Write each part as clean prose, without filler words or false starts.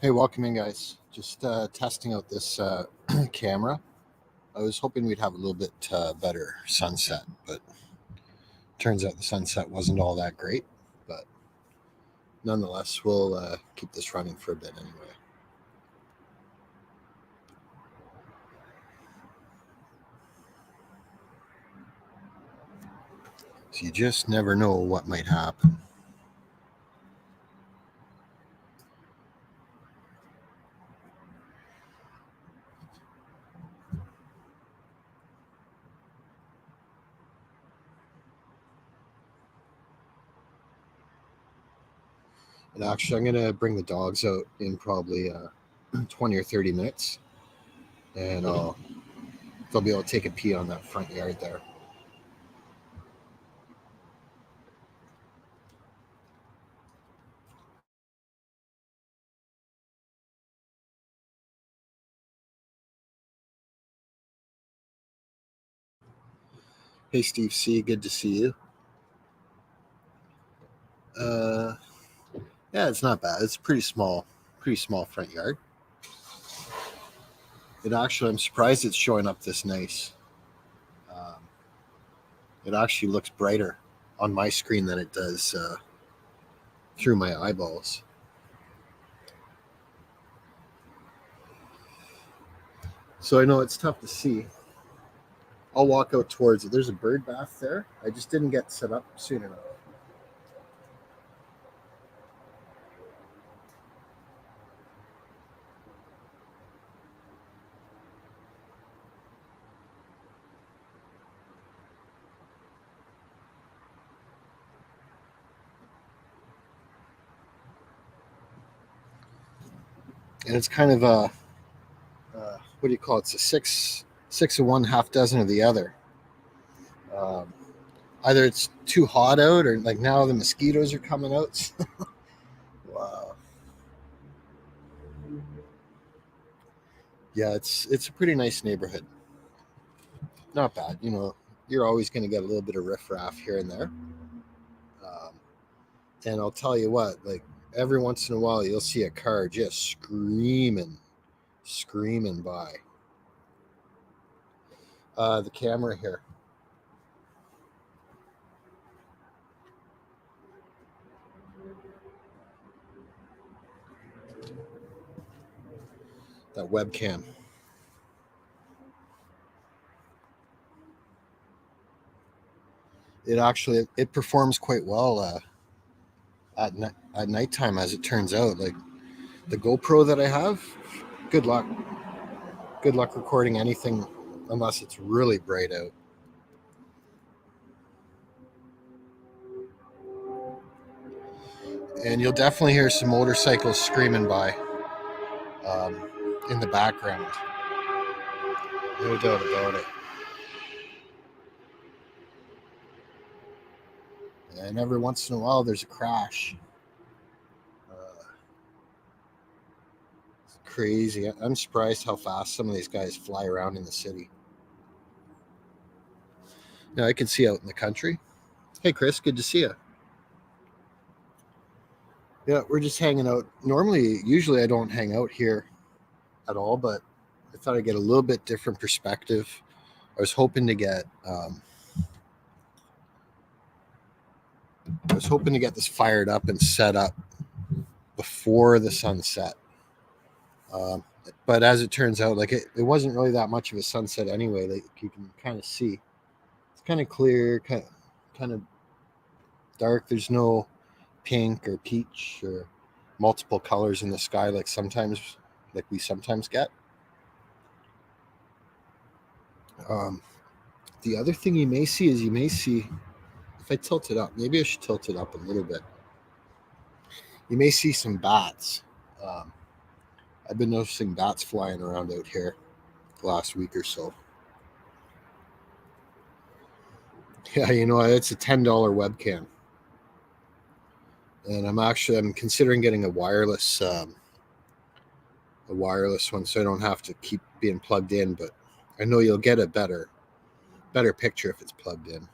Hey, welcome in, guys. Just testing out this camera. I was hoping we'd have a little bit better sunset, but turns out the sunset wasn't all that great. But nonetheless, we'll keep this running for a bit anyway. So you just never know what might happen. And actually, I'm going to bring the dogs out in probably 20 or 30 minutes. And they'll be able to take a pee on that front yard there. Hey, Steve C., good to see you. Yeah, it's not bad. It's pretty small front yard. I'm surprised it's showing up this nice. It actually looks brighter on my screen than it does through my eyeballs. So I know it's tough to see. I'll walk out towards it. There's a bird bath there. I just didn't get set up soon enough. And it's kind of a what do you call it? It's a six of one, half dozen of the other. Either it's too hot out, or like now the mosquitoes are coming out. Wow. Yeah, it's a pretty nice neighborhood. Not bad. You're always going to get a little bit of riffraff here and there. And I'll tell you what, like every once in a while, you'll see a car just screaming by. The camera here. That webcam. It performs quite well at nighttime, as it turns out. Like the GoPro that I have, good luck recording anything unless it's really bright out. And you'll definitely hear some motorcycles screaming by in the background. No doubt about it. And every once in a while, there's a crash. It's crazy. I'm surprised how fast some of these guys fly around in the city. Now, I can see out in the country. Hey, Chris, good to see you. Yeah, we're just hanging out. Usually I don't hang out here at all, but I thought I'd get a little bit different perspective. I was hoping to get this fired up and set up before the sunset. But as it turns out, like it wasn't really that much of a sunset anyway. Like you can kind of see, it's kind of clear, kind of dark. There's no pink or peach or multiple colors in the sky like we sometimes get. The other thing you may see if I tilt it up, maybe I should tilt it up a little bit. You may see some bats. I've been noticing bats flying around out here the last week or so. Yeah, it's a $10 webcam. And I'm considering getting a wireless wireless one, so I don't have to keep being plugged in. But I know you'll get a better picture if it's plugged in.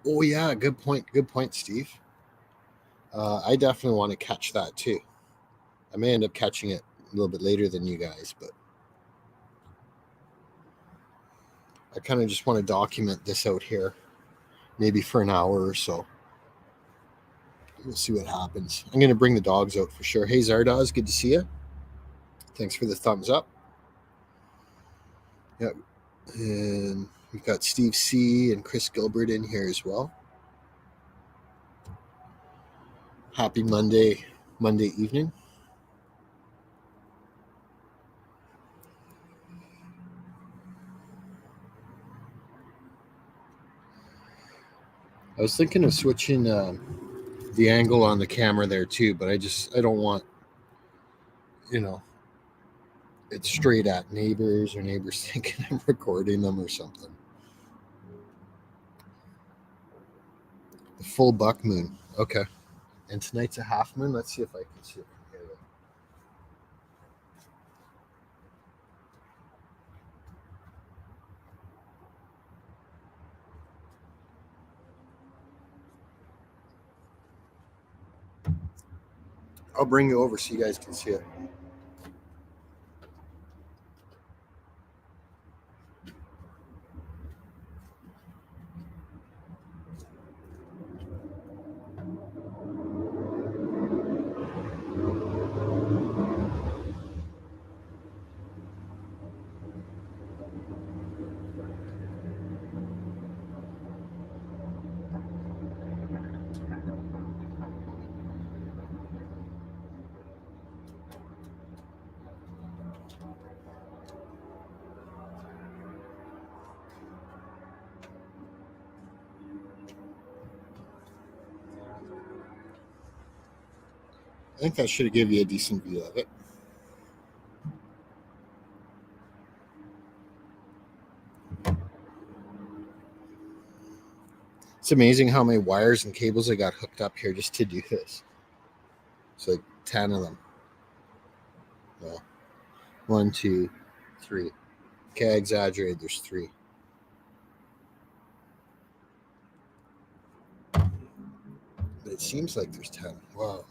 Oh yeah, good point, Steve. I definitely want to catch that too. I may end up catching it a little bit later than you guys, but I kind of just want to document this out here, maybe for an hour or so. We'll see what happens. I'm going to bring the dogs out for sure. Hey, Zardoz, good to see you. Thanks for the thumbs up. Yep. And we've got Steve C. and Chris Gilbert in here as well. Happy Monday evening. I was thinking of switching the angle on the camera there too, but I don't want, it's straight at neighbors, or neighbors thinking I'm recording them or something. The full buck moon. Okay. And tonight's a half moon. Let's see if I can see it from here. I'll bring you over so you guys can see it. I think that should give you a decent view of it. It's amazing how many wires and cables I got hooked up here just to do this. It's like 10 of them. Well, 1, 2, 3. Okay, I exaggerated. There's 3. But it seems like there's 10. Wow.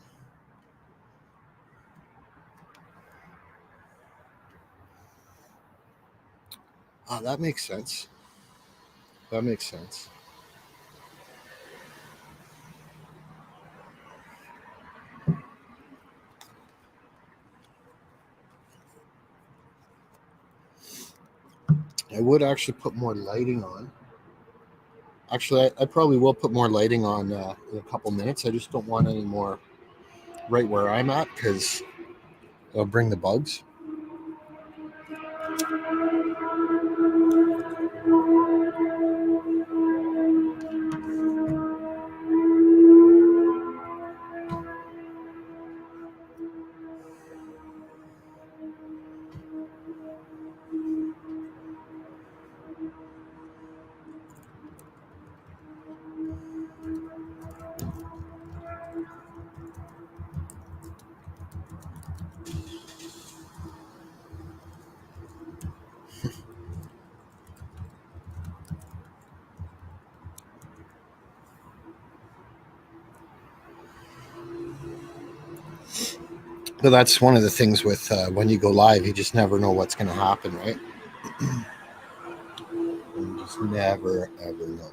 Ah, that makes sense. That makes sense. I would actually put more lighting on. Actually, I probably will put more lighting on in a couple minutes. I just don't want any more right where I'm at because it'll bring the bugs. But that's one of the things with when you go live, you just never know what's going to happen, right? You just never, ever know.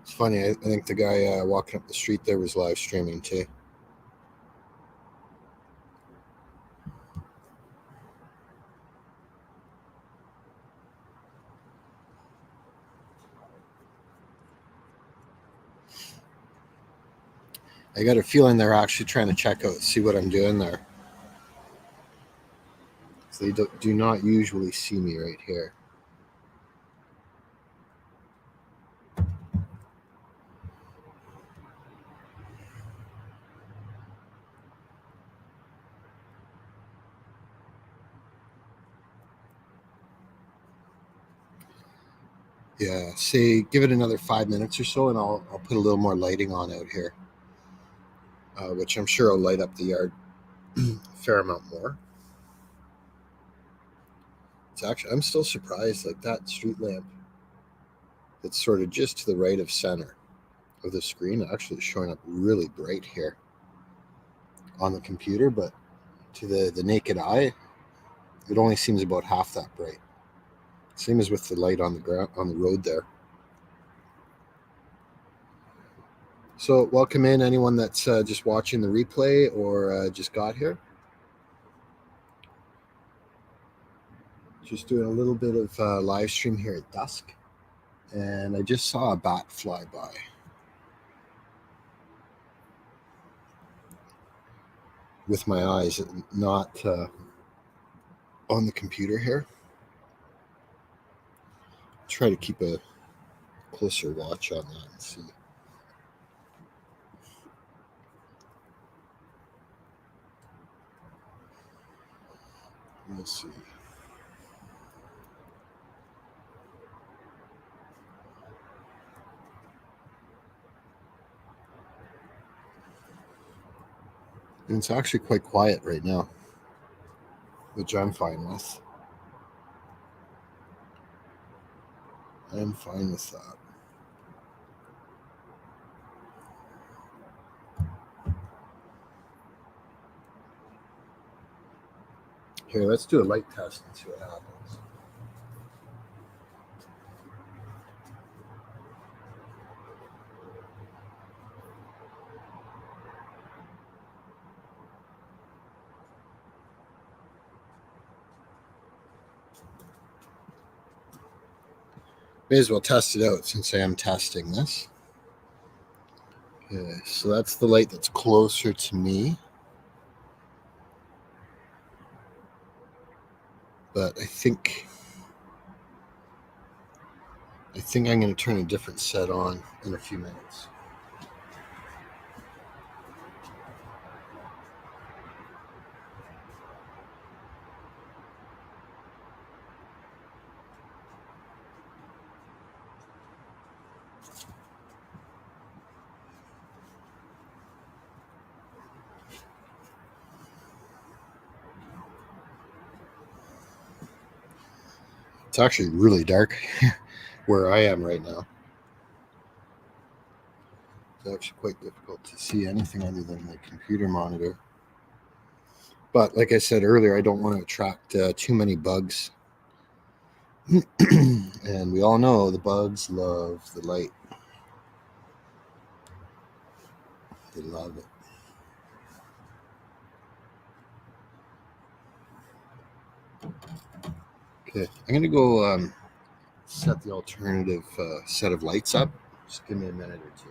It's funny. I think the guy walking up the street there was live streaming too. I got a feeling they're actually trying to check out, see what I'm doing there. So they do not usually see me right here. Yeah, say give it another 5 minutes or so, and I'll put a little more lighting on out here, which I'm sure will light up the yard a fair amount more. It's actually, I'm still surprised, like that street lamp that's sort of just to the right of center of the screen actually is showing up really bright here on the computer, but to the naked eye, it only seems about half that bright. Same as with the light on the ground on the road there. So welcome in anyone that's just watching the replay or just got here. Just doing a little bit of live stream here at dusk, and I just saw a bat fly by. With my eyes, not on the computer here. Try to keep a closer watch on that and see. We'll see. And it's actually quite quiet right now, which I'm fine with. I'm fine with that. Here, let's do a light test and see what happens. May as well test it out since I am testing this. Okay, so that's the light that's closer to me. But I think I'm going to turn a different set on in a few minutes. It's actually really dark where I am right now. It's actually quite difficult to see anything other than the computer monitor. But like I said earlier, I don't want to attract too many bugs. And we all know the bugs love the light. They love it. Okay, I'm going to go set the alternative set of lights up. Just give me a minute or two.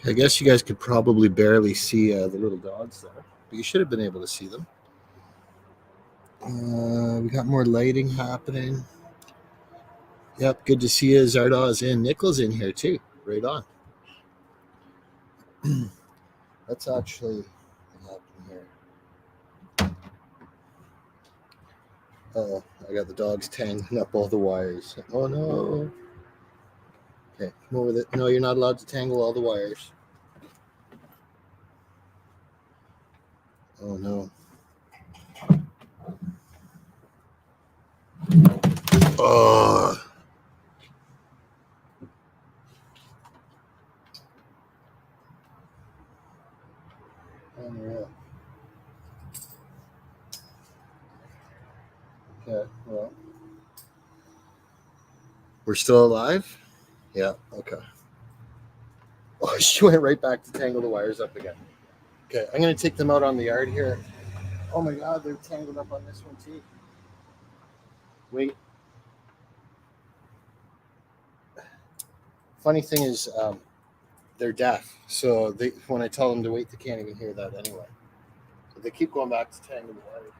I guess you guys could probably barely see the little dogs there, but you should have been able to see them. We got more lighting happening. Yep, good to see you. Zardaw's in. Nichols in here too. Right on. That's actually what happened here. Oh, I got the dogs tangling up all the wires. Oh no. Okay, come over with it. No, you're not allowed to tangle all the wires. Oh no. Oh. Unreal. Okay, well. We're still alive? Yeah, okay. Oh, she went right back to tangle the wires up again. Okay, I'm going to take them out on the yard here. Oh my god, they're tangled up on this one too. Wait. Funny thing is, they're deaf, so when I tell them to wait, they can't even hear that anyway. So they keep going back to tangle the wires.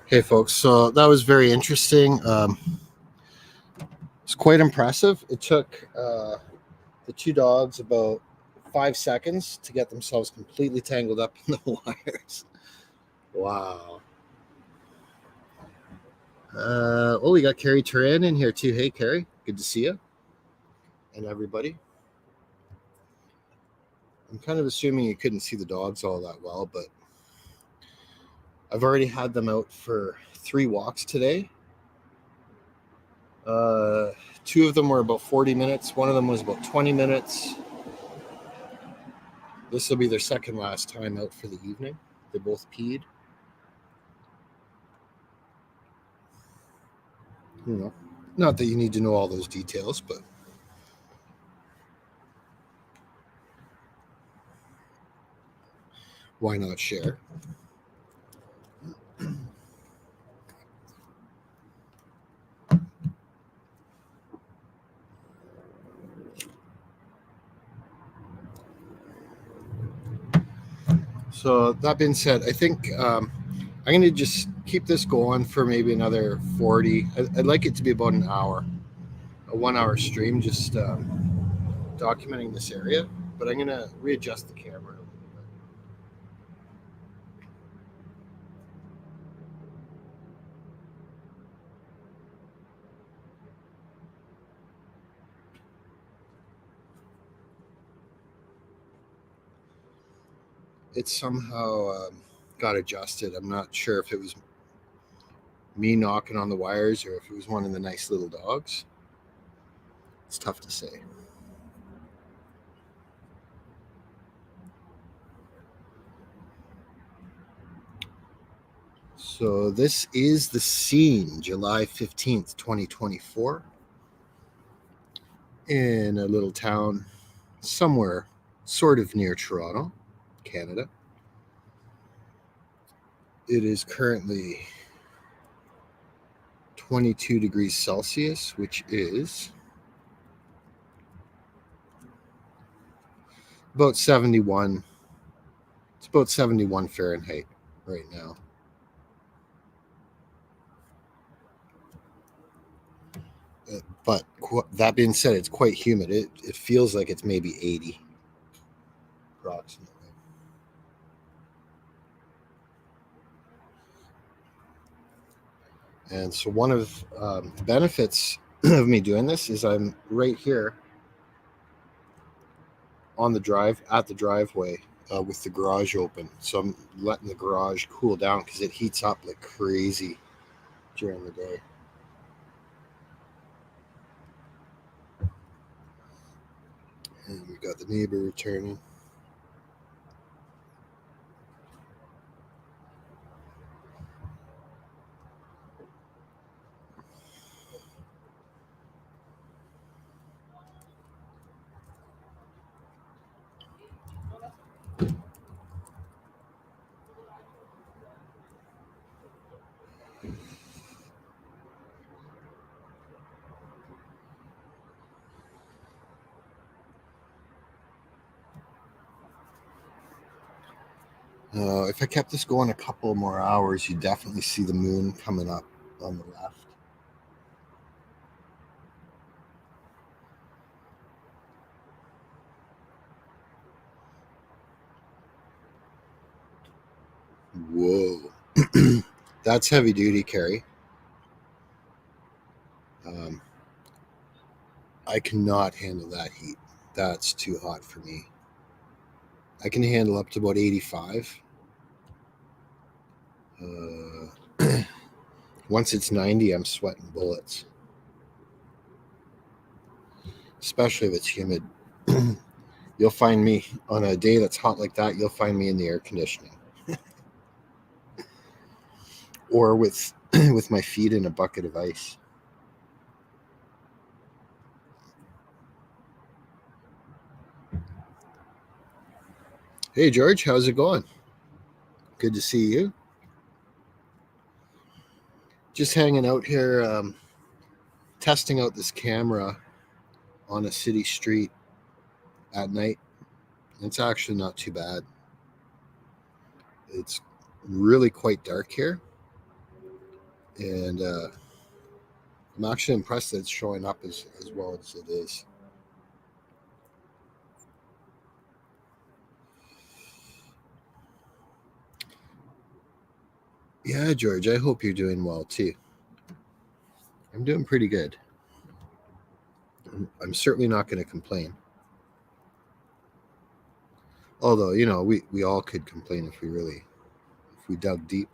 Hey, folks. So that was very interesting. It's quite impressive. It took the two dogs about 5 seconds to get themselves completely tangled up in the wires. Wow. We got Carrie Turan in here too. Hey, Carrie, good to see you and everybody. I'm kind of assuming you couldn't see the dogs all that well, but I've already had them out for 3 walks today. 2 of them were about 40 minutes. One of them was about 20 minutes. This will be their second last time out for the evening. They both peed. You know, not that you need to know all those details, but why not share? So that being said, I think I'm going to just keep this going for maybe another 40. I'd like it to be about an hour, a 1-hour stream, just documenting this area. But I'm going to readjust the camera a little bit. It somehow got adjusted. I'm not sure if it was me knocking on the wires or if it was one of the nice little dogs. It's tough to say. So this is the scene, July 15th, 2024, in a little town somewhere sort of near Toronto, Canada. It is currently 22 degrees Celsius, which is about 71. It's about 71 Fahrenheit right now. But that being said, it's quite humid. It feels like it's maybe 80 approximately. And so one of the benefits of me doing this is I'm right here on the drive, at the driveway, with the garage open. So I'm letting the garage cool down because it heats up like crazy during the day. And we got the neighbor returning. If I kept this going a couple more hours, you definitely see the moon coming up on the left. Whoa. That's heavy duty, Carrie. I cannot handle that heat. That's too hot for me. I can handle up to about 85. Once it's 90, I'm sweating bullets. Especially if it's humid. You'll find me on a day that's hot like that, you'll find me in the air conditioning. Or with my feet in a bucket of ice. Hey, George, how's it going? Good to see you. Just hanging out here, testing out this camera on a city street at night. It's actually not too bad. It's really quite dark here. And I'm actually impressed that it's showing up as well as it is. Yeah, George, I hope you're doing well too. I'm doing pretty good. I'm certainly not going to complain. Although, we all could complain if we dug deep.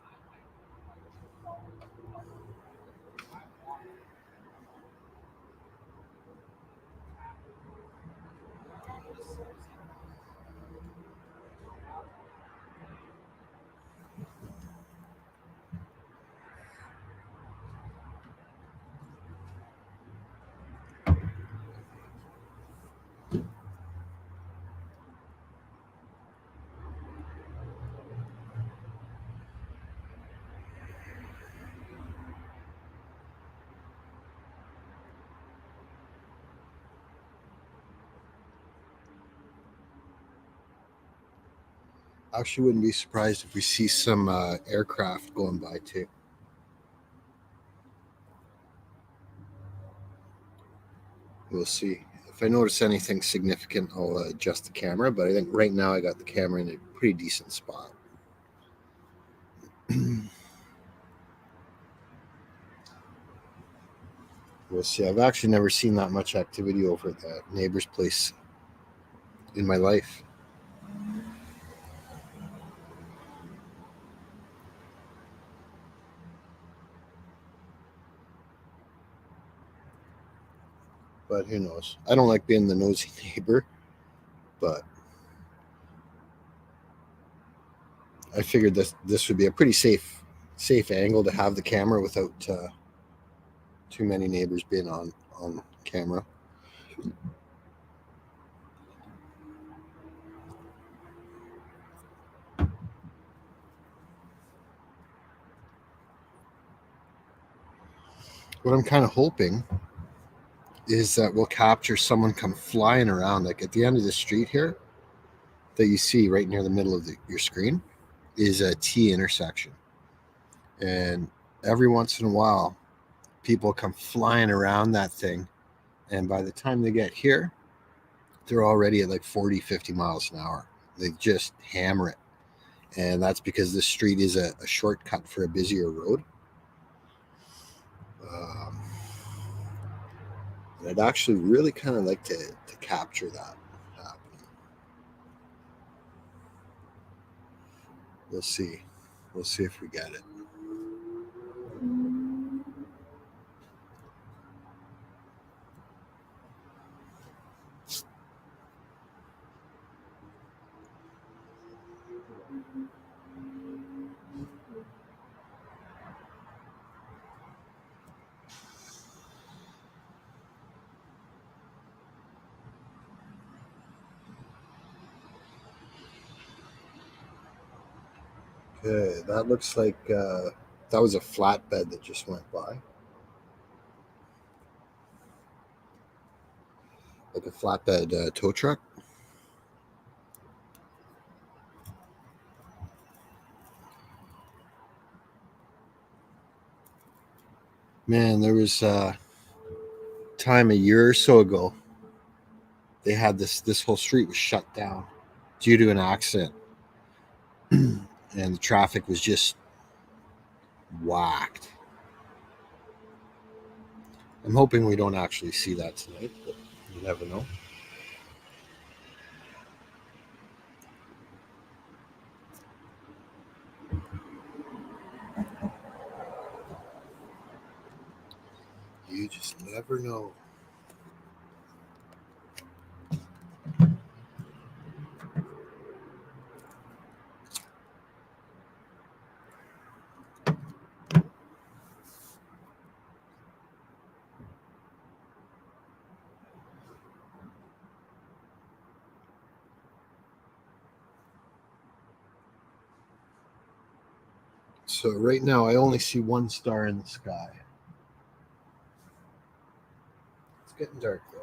I actually wouldn't be surprised if we see some aircraft going by too. We'll see. If I notice anything significant, I'll adjust the camera, but I think right now I got the camera in a pretty decent spot. We'll see. I've actually never seen that much activity over at the neighbor's place in my life. But who knows? I don't like being the nosy neighbor, but I figured this would be a pretty safe angle to have the camera without too many neighbors being on camera. What I'm kind of hoping is that we'll capture someone come flying around, like at the end of the street here that you see right near the middle of your screen is a T intersection, and every once in a while people come flying around that thing, and by the time they get here they're already at like 40-50 miles an hour. They just hammer it, and that's because this street is a shortcut for a busier road. um, and I'd actually really kind of like to capture that happening. We'll see if we get it. Okay, that looks like that was a flatbed that just went by, like a flatbed tow truck. Man, there was a time a year or so ago they had this whole street was shut down due to an accident, and the traffic was just whacked. I'm hoping we don't actually see that tonight, but you never know. You just never know. So right now I only see one star in the sky. It's getting dark though.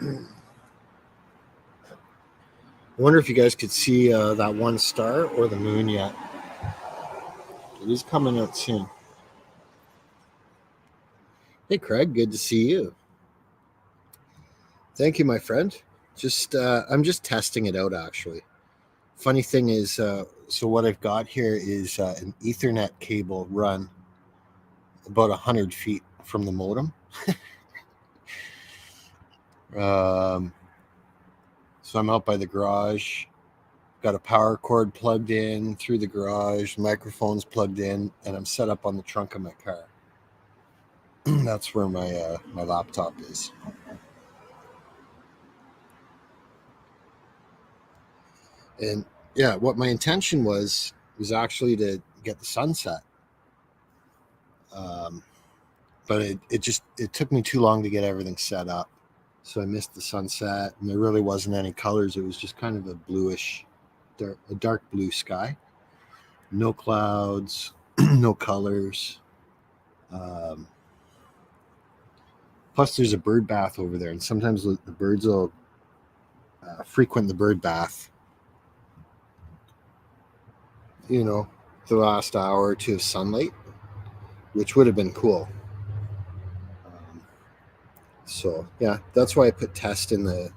I wonder if you guys could see that one star or the moon yet. It is coming out soon. Hey, Craig, good to see you. Thank you, my friend. I'm just testing it out, actually. Funny thing is, so what I've got here is an Ethernet cable run about 100 feet from the modem. So I'm out by the garage, got a power cord plugged in through the garage, microphones plugged in, and I'm set up on the trunk of my car. That's where my laptop is. And yeah, what my intention was actually to get the sunset. But it took me too long to get everything set up. So I missed the sunset, and there really wasn't any colors. It was just kind of a bluish, a dark blue sky. No clouds, no colors. Plus, there's a bird bath over there, and sometimes the birds will frequent the bird bath. You know, the last hour or two of sunlight, which would have been cool. So yeah, that's why I put test in the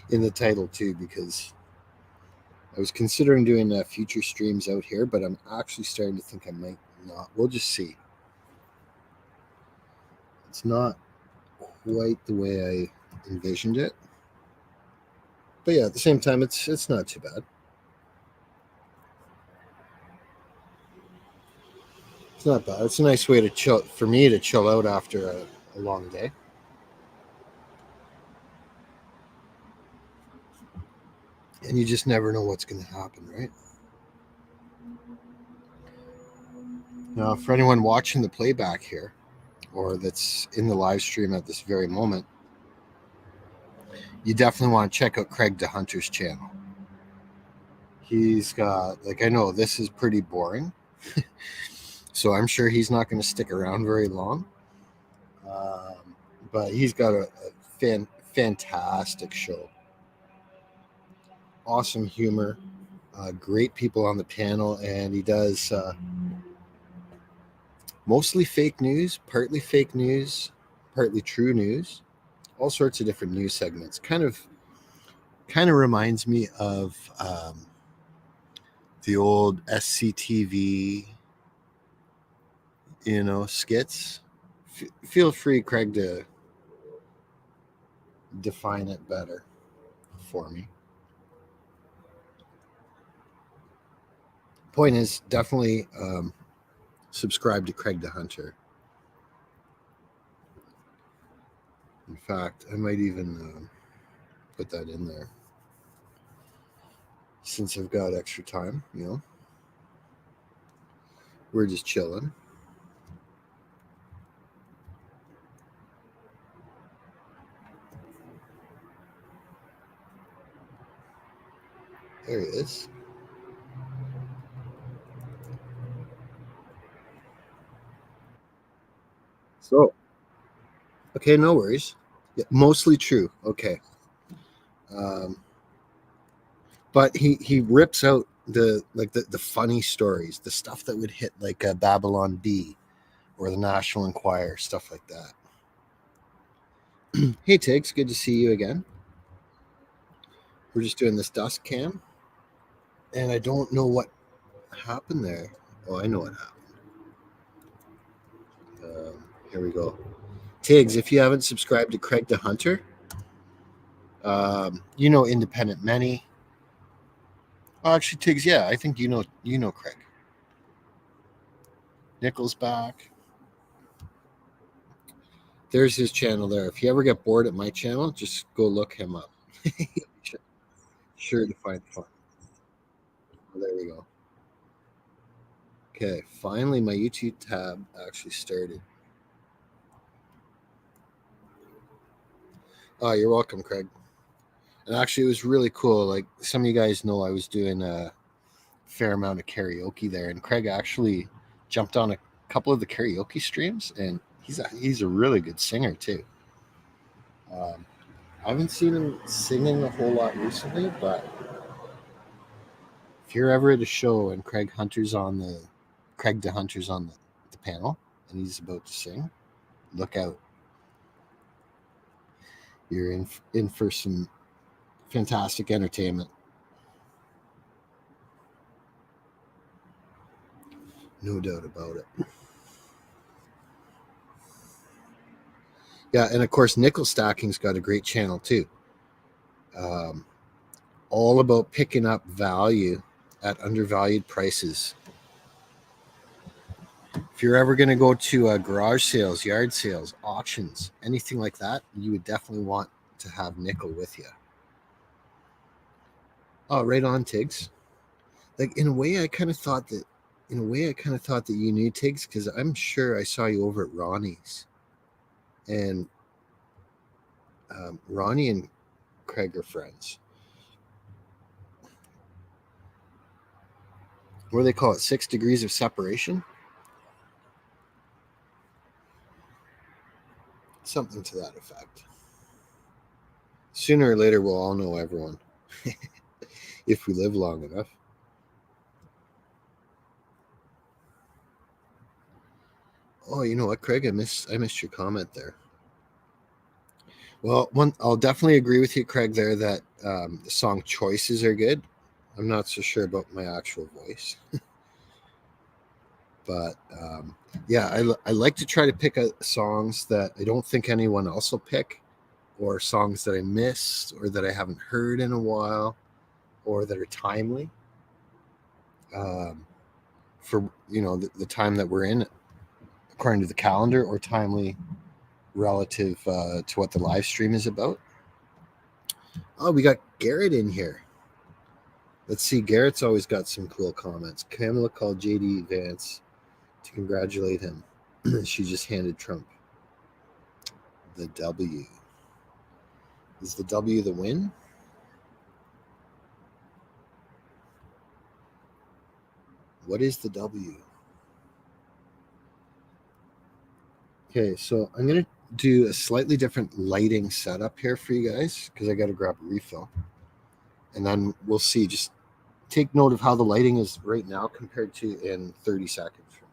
in the title too, because I was considering doing future streams out here, but I'm actually starting to think I might not. We'll just see. It's not quite the way I envisioned it, but yeah, at the same time, it's not too bad. It's not bad. It's a nice way to chill for me to chill out after a long day. And you just never know what's going to happen, right? Now, for anyone watching the playback here, or that's in the live stream at this very moment, you definitely want to check out Craig DeHunter's channel. He's got, like, I know this is pretty boring, so I'm sure he's not going to stick around very long. But he's got a fantastic show. Awesome humor, great people on the panel, and he does mostly fake news, partly true news, all sorts of different news segments. Kind of reminds me of the old SCTV, skits. Feel free, Craig, to define it better for me. Point is, definitely subscribe to Craig DeHunter. In fact, I might even put that in there since I've got extra time. We're just chilling. There he is. So, okay, no worries. Yeah, mostly true. Okay. But he rips out the funny stories, the stuff that would hit like Babylon Bee or the National Enquirer, stuff like that. Hey Tiggs, good to see you again. We're just doing this Dusk Cam, and I don't know what happened there. Oh, I know what happened. Here we go. Tiggs, if you haven't subscribed to Craig DeHunter, Independent Many. Oh, actually, Tiggs, yeah, I think you know Craig. Nickelback. There's his channel there. If you ever get bored at my channel, just go look him up. Sure to find fun. Oh, there we go. Okay, finally my YouTube tab actually started. Oh, you're welcome, Craig. And actually, it was really cool. Like, some of you guys know, I was doing a fair amount of karaoke there, and Craig actually jumped on a couple of the karaoke streams, and he's a really good singer too. I haven't seen him singing a whole lot recently, but if you're ever at a show and Craig DeHunter's on the panel and he's about to sing, look out. You're in for some fantastic entertainment. No doubt about it. Yeah, and of course, Nickel Stacking's got a great channel too. All about picking up value at undervalued prices. If you're ever going to go to garage sales, yard sales, auctions, anything like that, you would definitely want to have Nickel with you. Oh, right on, Tiggs. Like in a way, I kind of thought that. In a way, I kind of thought that you knew Tiggs because I'm sure I saw you over at Ronnie's, and Ronnie and Craig are friends. What do they call it? 6 degrees of separation? Something to that effect. Sooner or later, we'll all know everyone if we live long enough. Oh, you know what, Craig? I missed your comment there. Well, I'll definitely agree with you, Craig, there that the song choices are good. I'm not so sure about my actual voice. But yeah, I like to try to pick songs that I don't think anyone else will pick, or songs that I missed, or that I haven't heard in a while, or that are timely for the time that we're in, according to the calendar, or timely relative to what the live stream is about. Oh, we got Garrett in here. Let's see. Garrett's always got some cool comments. Kamala called JD Vance to congratulate him. She just handed Trump the W. Is the W the win? What is the W? Okay, so I'm going to do a slightly different lighting setup here for you guys because I got to grab a refill. And then we'll see. Just take note of how the lighting is right now compared to in 30 seconds from now.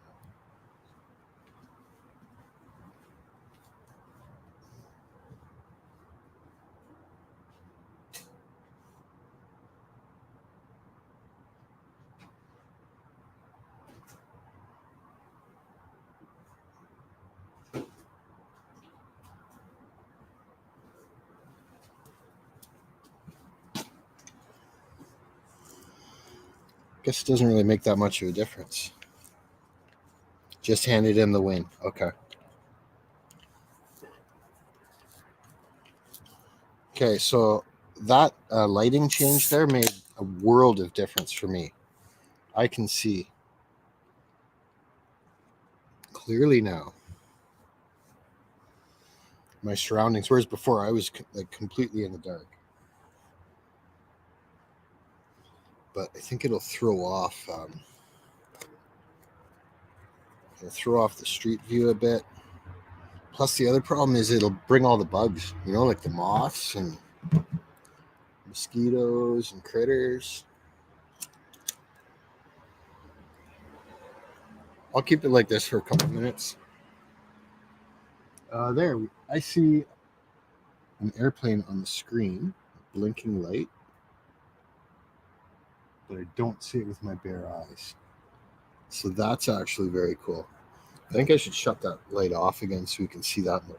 Guess it doesn't really make that much of a difference. Just handed him the win. Okay. Okay, so that lighting change there made a world of difference for me. I can see clearly now my surroundings, whereas before I was like completely in the dark. But I think it'll throw off the street view a bit. Plus, the other problem is it'll bring all the bugs, like the moths and mosquitoes and critters. I'll keep it like this for a couple minutes. There, I see an airplane on the screen, a blinking light, but I don't see it with my bare eyes. So that's actually very cool. I think I should shut that light off again so we can see that more.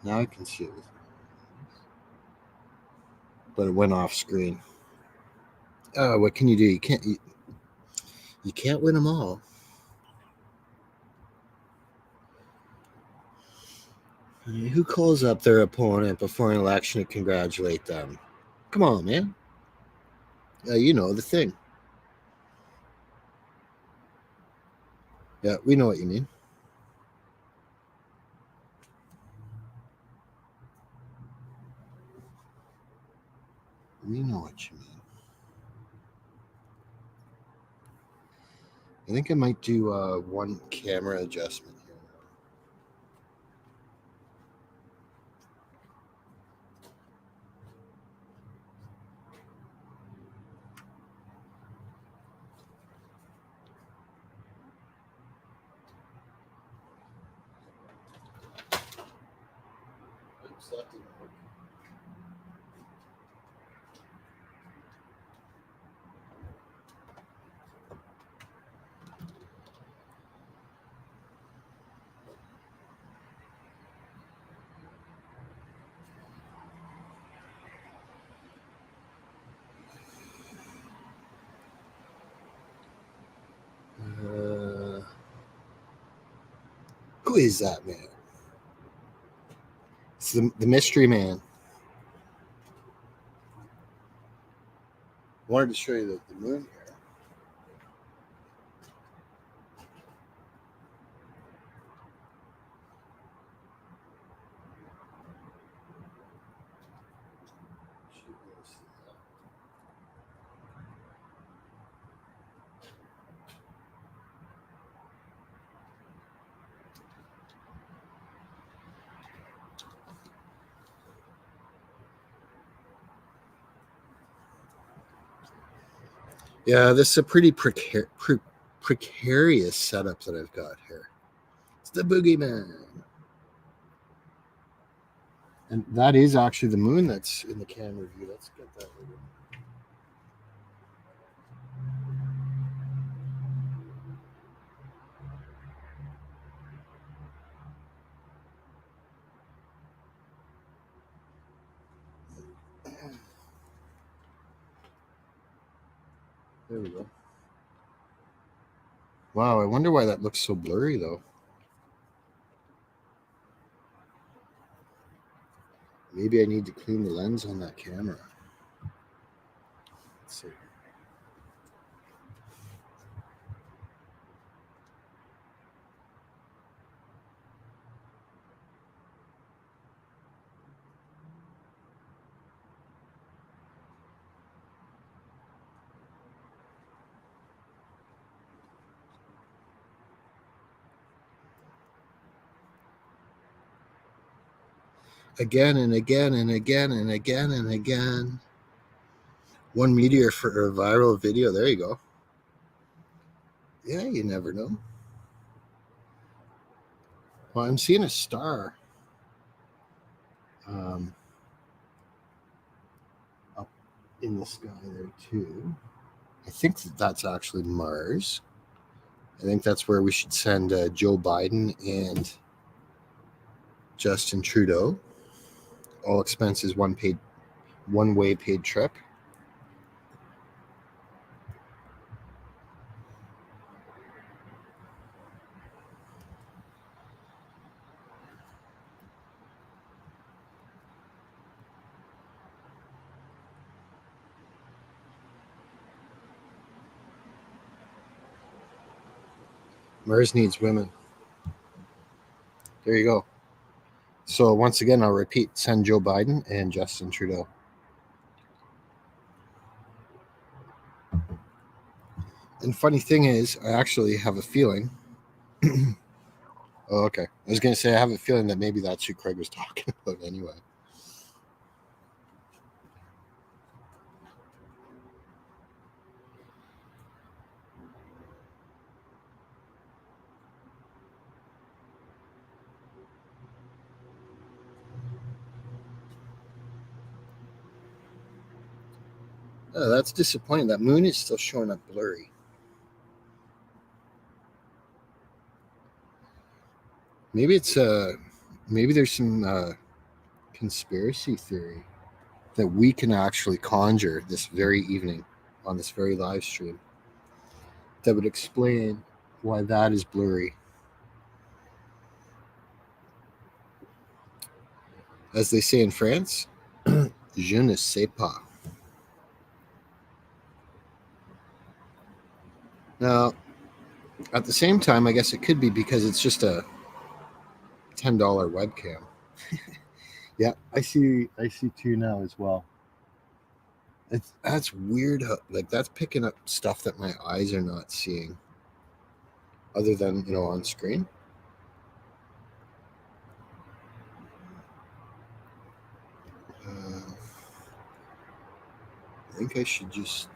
Now I can see it, but it went off screen. What can you do? You can't win them all. Who calls up their opponent before an election to congratulate them? Come on, man. You know the thing. Yeah, we know what you mean. We know what you mean. I think I might do one camera adjustment here. Oops, that didn't work. Who is that man? It's the mystery man. I wanted to show you the moon here. Yeah, this is a pretty precarious setup that I've got here. It's the boogeyman. And that is actually the moon that's in the camera view. Let's get that over. There we go. Wow, I wonder why that looks so blurry though. Maybe I need to clean the lens on that camera. Let's see. Again and again and again and again and again. One meteor for a viral video. There you go. Yeah, you never know. Well, I'm seeing a star up in the sky there too. I think that's actually Mars. I think that's where we should send Joe Biden and Justin Trudeau. All expenses one way paid trip. Mars needs women. There you go. So once again, I'll repeat: send Joe Biden and Justin Trudeau. And funny thing is, I actually have a feeling. Oh, okay. I was going to say I have a feeling that maybe that's who Craig was talking about anyway. Oh, that's disappointing. That moon is still showing up blurry. Maybe it's maybe there's some conspiracy theory that we can actually conjure this very evening on this very live stream that would explain why that is blurry. As they say in France, je ne sais pas. Now, at the same time, I guess it could be because it's just a $10 webcam. Yeah, I see two now as well. That's weird. Like that's picking up stuff that my eyes are not seeing, other than on screen. I think I should just.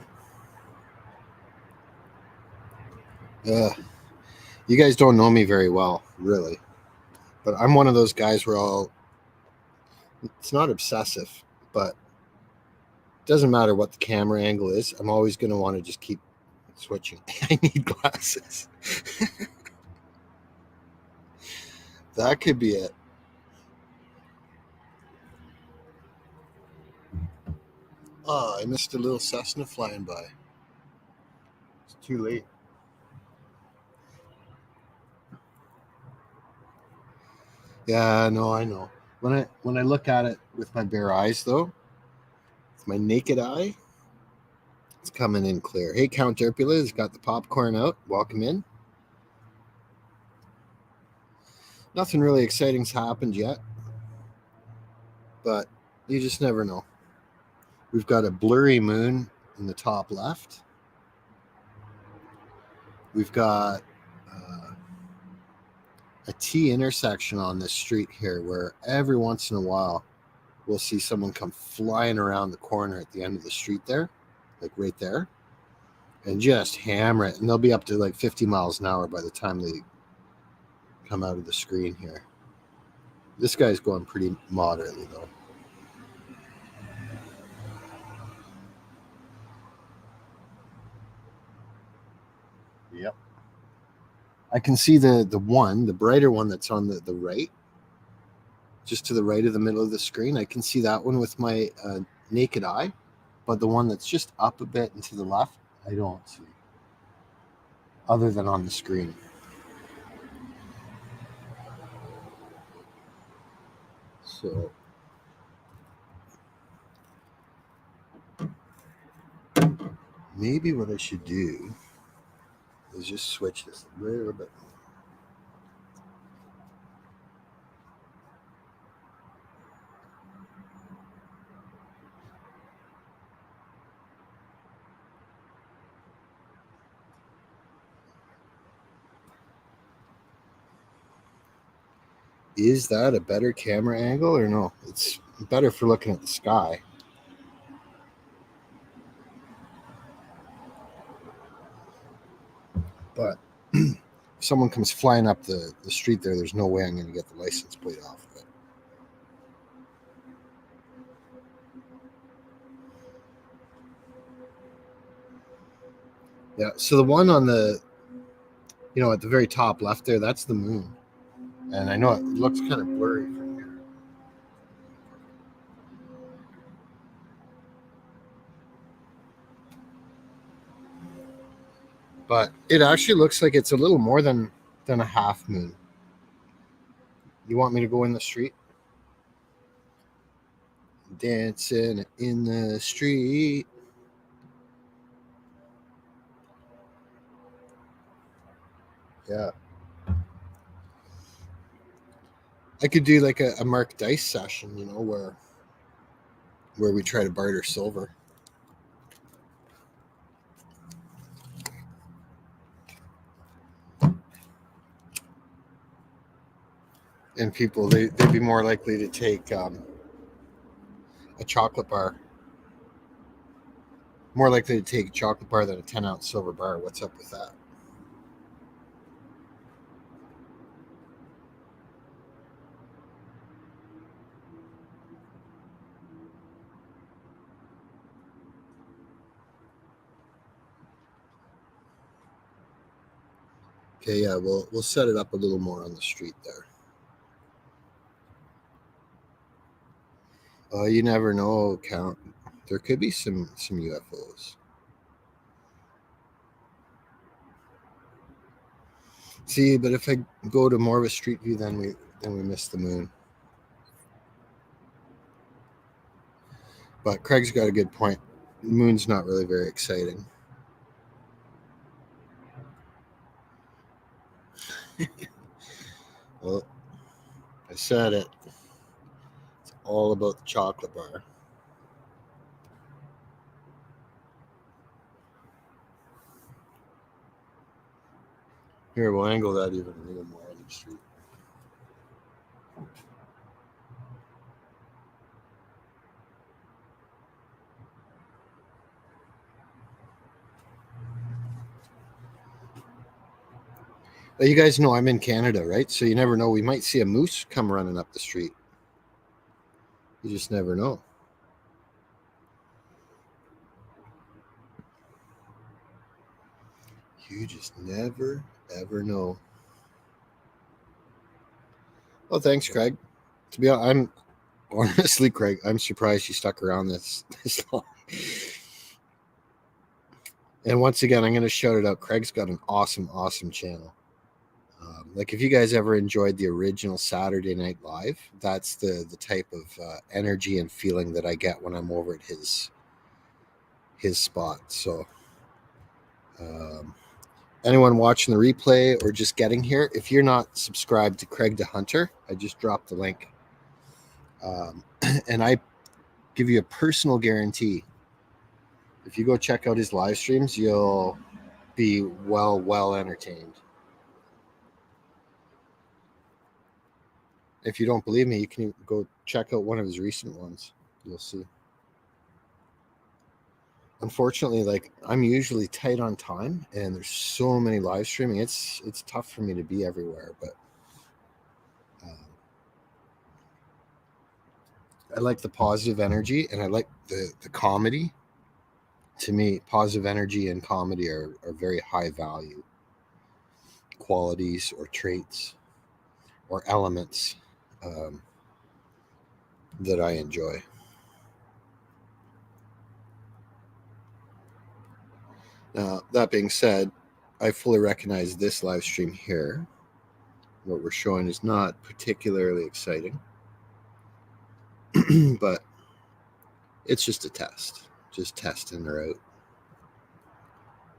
You guys don't know me very well, really, but I'm one of those guys where it's not obsessive, but it doesn't matter what the camera angle is. I'm always going to want to just keep switching. I need glasses. That could be it. Oh, I missed a little Cessna flying by. It's too late. Yeah, no, I know. When I look at it with my bare eyes, though, with my naked eye, it's coming in clear. Hey, Count Derpula has got the popcorn out. Welcome in. Nothing really exciting's happened yet, but you just never know. We've got a blurry moon in the top left. We've got a T intersection on this street here where every once in a while we'll see someone come flying around the corner at the end of the street there, like right there, and just hammer it. And they'll be up to like 50 miles an hour by the time they come out of the screen here. This guy's going pretty moderately, though. Yep. I can see the brighter one that's on the right, just to the right of the middle of the screen. I can see that one with my naked eye, but the one that's just up a bit and to the left, I don't see, other than on the screen. So maybe what I should do is just switch this a little bit more. Is that a better camera angle or no? It's better for looking at the sky. But if someone comes flying up the street there's no way I'm going to get the license plate off of it. Yeah, so the one on the, at the very top left there, that's the moon. And I know it looks kind of blurry from here. But it actually looks like it's a little more than a half moon. You want me to go in the street? Dancing in the street. Yeah. I could do like a Mark Dice session, where we try to barter silver. And people, they'd be more likely to take a chocolate bar. More likely to take a chocolate bar than a 10-ounce silver bar. What's up with that? Okay, yeah, we'll set it up a little more on the street there. You never know, Count. There could be some UFOs. See, but if I go to more of a street view, then we miss the moon. But Craig's got a good point. The moon's not really very exciting. Well, I said it. It's all about the chocolate bar. Here, we'll angle that even a little more on the street. You guys know I'm in Canada, right? So you never know. We might see a moose come running up the street. You just never know. You just never, ever know. Oh, thanks, Craig. To be honest, honestly, Craig, I'm surprised you stuck around this long. And once again, I'm going to shout it out. Craig's got an awesome, awesome channel. Like if you guys ever enjoyed the original Saturday Night Live, that's the type of energy and feeling that I get when I'm over at his spot. So anyone watching the replay or just getting here, if you're not subscribed to Craig the Hunter, I just dropped the link. And I give you a personal guarantee. If you go check out his live streams, you'll be well entertained. If you don't believe me, you can go check out one of his recent ones. You'll see. Unfortunately, like I'm usually tight on time and there's so many live streaming. It's tough for me to be everywhere, but I like the positive energy and I like the comedy. To me, positive energy and comedy are very high value qualities or traits or elements that I enjoy. Now, that being said, I fully recognize this live stream here. What we're showing is not particularly exciting, but it's just a test, just testing her out.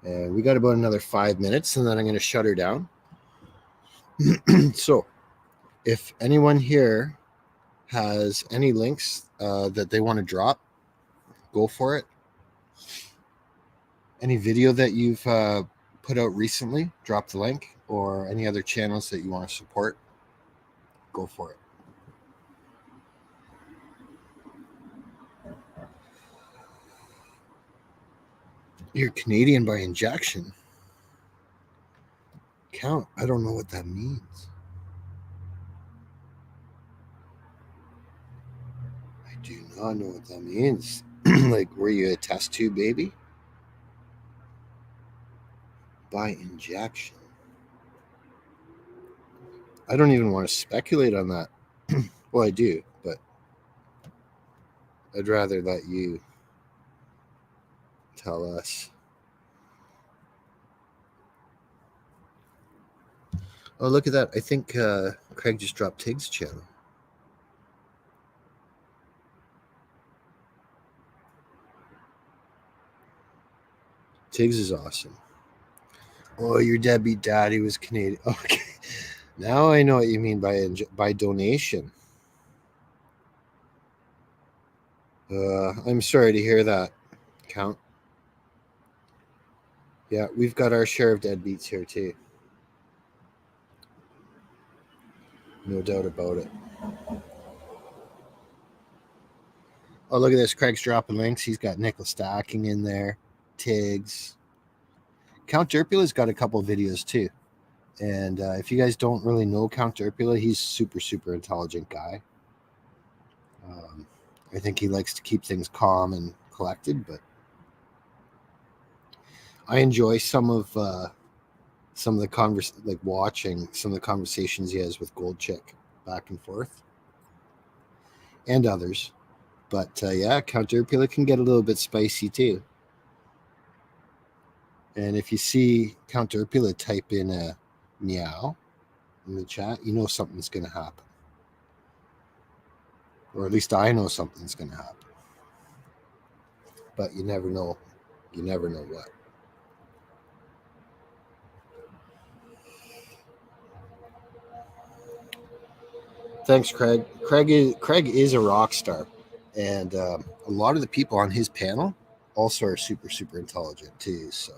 And we got about another 5 minutes and then I'm going to shut her down. So if anyone here has any links that they want to drop, go for it. Any video that you've put out recently, drop the link, or any other channels that you want to support, go for it. You're Canadian by injection. Count. I don't know what that means. I do not know what that means. Like, were you a test tube baby? By injection. I don't even want to speculate on that. Well, I do, but I'd rather let you tell us. Oh, look at that. I think Craig just dropped Tig's channel. Tig's is awesome. Oh, your deadbeat daddy was Canadian. Okay. Now I know what you mean by donation. I'm sorry to hear that, Count. Yeah, we've got our share of deadbeats here too. No doubt about it. Oh, look at this. Craig's dropping links. He's got nickel stacking in there. Tigs. Count Derpula's got a couple videos too. And if you guys don't really know Count Derpula, he's super intelligent guy. I think he likes to keep things calm and collected, but I enjoy some of the watching some of the conversations he has with Gold Chick back and forth, and others. But yeah, Count Derpula can get a little bit spicy too. And if you see Count Derpula type in a meow in the chat, you know something's going to happen. Or at least I know something's going to happen. But you never know. You never know what. Thanks, Craig. Craig is a rock star. And a lot of the people on his panel also are super intelligent too. So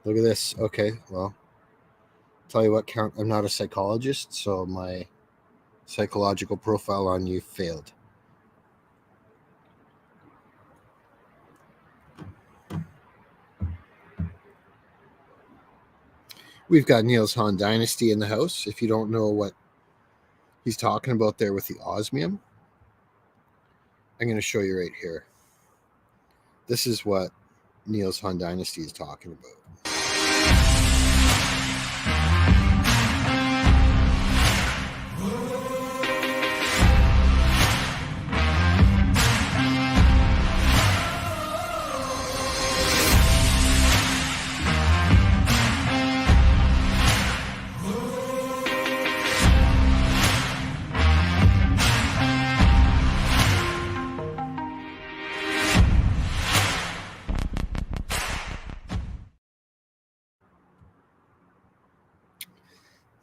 look at this. Okay, well, Tell you what, Count, I'm not a psychologist, so my psychological profile on you failed. We've got Niels Han Dynasty in the house. If you don't know what he's talking about there with the osmium, I'm going to show you right here. This is what Niels Han Dynasty is talking about.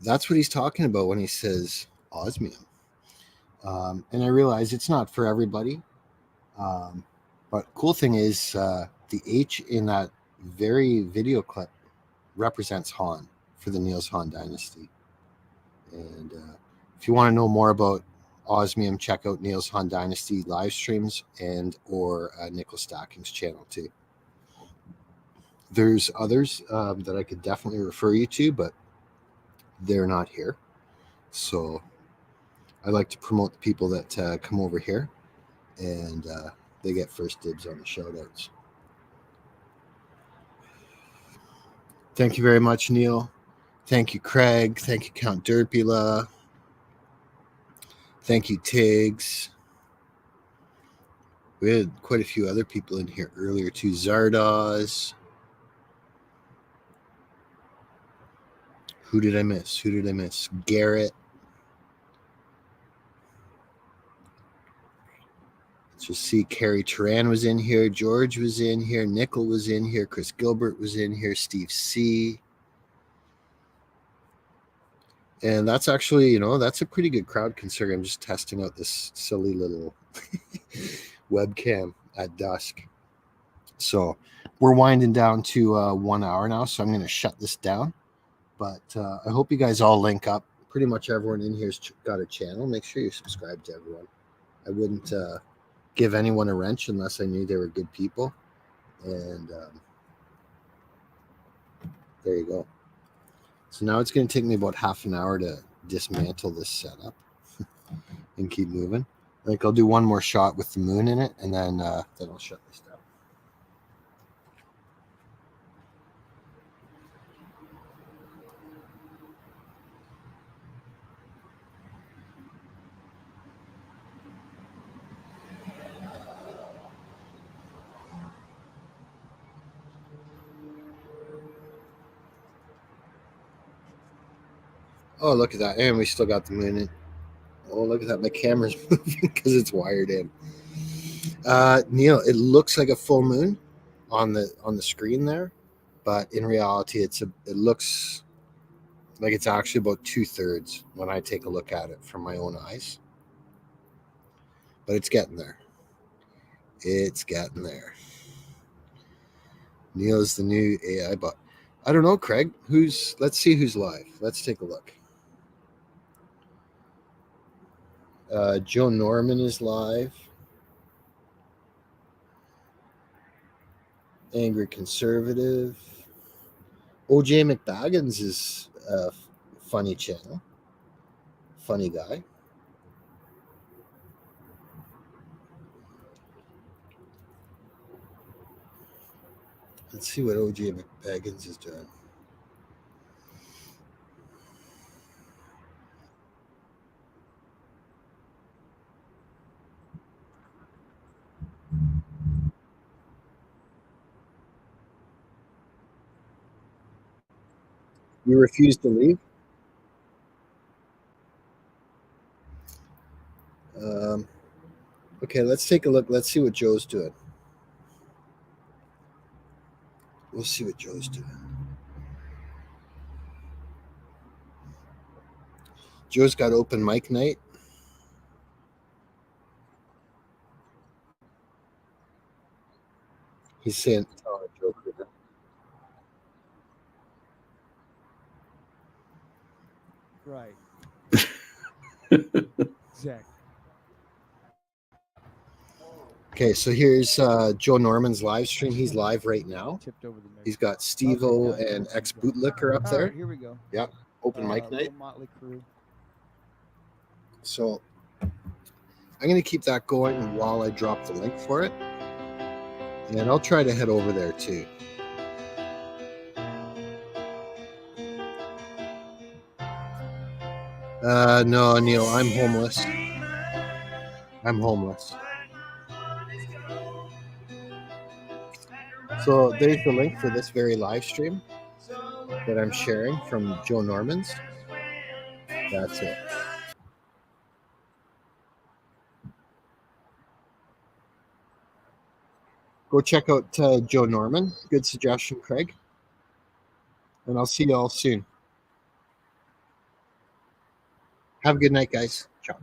That's what he's talking about when he says osmium. And I realize it's not for everybody. But cool thing is the H in that very video clip represents Han for the Niels Han Dynasty. And if you want to know more about osmium, check out Niels Han Dynasty live streams and or Nickel Stacking's channel too. There's others that I could definitely refer you to, but they're not here. So I like to promote the people that come over here, and they get first dibs on the shout-outs. Thank you very much, Neil. Thank you, Craig. Thank you, Count Derpula. Thank you, Tiggs. We had quite a few other people in here earlier too. Zardoz. Who did I miss? Garrett. Let's just see. Carrie Turan was in here. George was in here. Nickel was in here. Chris Gilbert was in here. Steve C. And that's actually, that's a pretty good crowd considering I'm just testing out this silly little webcam at Dusk. So we're winding down to 1 hour now, so I'm going to shut this down. But I hope you guys all link up. Pretty much everyone in here's got a channel. Make sure you subscribe to everyone. I wouldn't give anyone a wrench unless I knew they were good people. And there you go. So now it's going to take me about half an hour to dismantle this setup and keep moving. I think I'll do one more shot with the moon in it, and then I'll shut this down. Oh, look at that. And we still got the moon in. Oh, look at that. My camera's moving because it's wired in. Neil, it looks like a full moon on the screen there, but in reality, it looks like it's actually about 2/3 when I take a look at it from my own eyes. But it's getting there. It's getting there. Neil's the new AI bot. I don't know, Craig. Let's see who's live. Let's take a look. Joe Norman is live. Angry Conservative. OJ McBaggins is a funny channel. Funny guy. Let's see what OJ McBaggins is doing. You refuse to leave? Okay, let's take a look. Let's see what Joe's doing. We'll see what Joe's doing. Joe's got open mic night. He's saying, "Oh, Joe." Exactly. Okay, so here's Joe Norman's live stream. He's live right now. Tipped over the mix. He's got Okay, Steve-O now you and listen Ex to it. Bootlicker up All there. right, here we go. Yep, open mic night. Little Motley Crew. So I'm going to keep that going while I drop the link for it. And I'll try to head over there too. No, Neil, I'm homeless. I'm homeless. So there's the link for this very live stream that I'm sharing from Joe Norman's. That's it. Go check out Joe Norman. Good suggestion, Craig. And I'll see you all soon. Have a good night, guys. Ciao.